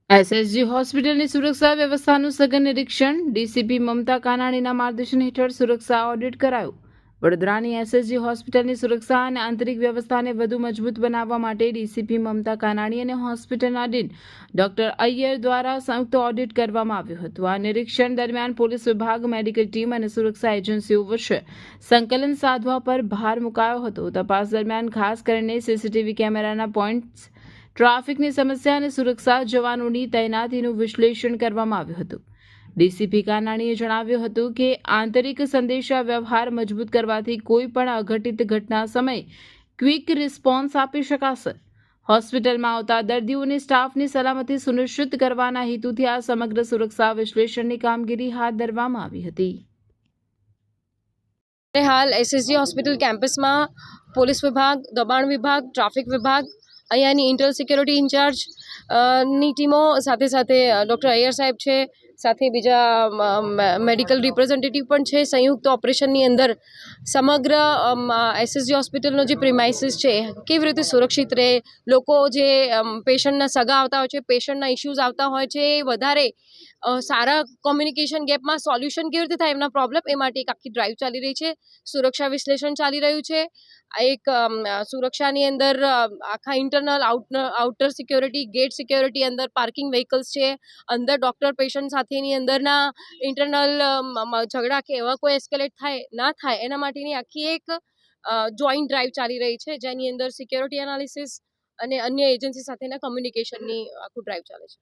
SSG હોસ્પિટલની સુરક્ષા વ્યવસ્થાનું સઘન નિરીક્ષણ. ડીસીપી મમતા કાનાણીના માર્ગદર્શન હેઠળ સુરક્ષા ઓડિટ કરાયું. વડોદરાની એસએસજી હોસ્પિટલની સુરક્ષા અને આંતરિક વ્યવસ્થાને વધુ મજબૂત બનાવવા માટે ડીસીપી મમતા કાનાણી અને હોસ્પિટલના ડીન ડોક્ટર અય્યર દ્વારા સંયુક્ત ઓડિટ કરવામાં આવ્યું હતું. આ નિરીક્ષણ દરમિયાન પોલીસ વિભાગ, મેડિકલ ટીમ અને સુરક્ષા એજન્સીઓ વચ્ચે સંકલન સાધવા પર ભાર મુકાયો હતો. તપાસ દરમિયાન ખાસ કરીને સીસીટીવી કેમેરાના પોઈન્ટ્સ, ટ્રાફિકની સમસ્યા અને સુરક્ષા જવાનોની તૈનાતીનું વિશ્લેષણ કરવામાં આવ્યું હતું. ડીસીપી કાનાણીએ જણાવ્યું હતું કે આંતરિક સંદેશા વ્યવહાર મજબૂત કરવાથી કોઈ પણ અઘટિત ઘટના સમયે ક્વિક રિસ્પોન્સ આપી શકાશે. હોસ્પિટલમાં આવતા દર્દીઓની સ્ટાફની સલામતી સુનિશ્ચિત કરવાના હેતુથી આ સમગ્ર સુરક્ષા વિશ્લેષણની કામગીરી હાથ ધરવામાં આવી હતી. હાલ એસએસજી હોસ્પિટલ કેમ્પસમાં પોલીસ વિભાગ, દબાણ વિભાગ, ટ્રાફિક વિભાગ, અહીંયાની ઇન્ટરનલ સિક્યોરિટી ઇન્ચાર્જ ની ટીમો સાથે સાથે ડૉક્ટર અય્યર સાહેબ છે, સાથે બીજા મેડિકલ રિપ્રેઝેન્ટેટિવ પણ છે. સંયુક્ત ઓપરેશનની અંદર સમગ્ર એસએસજી હોસ્પિટલનો જે પ્રિમાઇસીસ છે કેવી રીતે સુરક્ષિત રહે, લોકો જે પેશન્ટના સગા આવતા હોય છે, પેશન્ટના ઇસ્યુઝ આવતા હોય છે, એ વધારે સારા કોમ્યુનિકેશન ગેપમાં સોલ્યુશન કેવી રીતે થાય એમના પ્રોબ્લેમ, એ માટે એક આખી ડ્રાઈવ ચાલી રહી છે. સુરક્ષા વિશ્લેષણ ચાલી રહ્યું છે. એક સુરક્ષાની અંદર આખા internal outer security, gate security, અંદર પાર્કિંગ વ્હીકલ્સ છે, અંદર ડૉક્ટર પેશન્ટ સાથેની અંદરના ઇન્ટરનલ ઝઘડા કે એવા કોઈ એસ્કેલેટ ના થાય એના માટેની આખી એક જોઈન્ટ ડ્રાઈવ ચાલી રહી છે, જેની અંદર સિક્યોરિટી એનાલિસિસ અને અન્ય એજન્સી સાથેના કમ્યુનિકેશનની આખું ડ્રાઈવ ચાલે છે.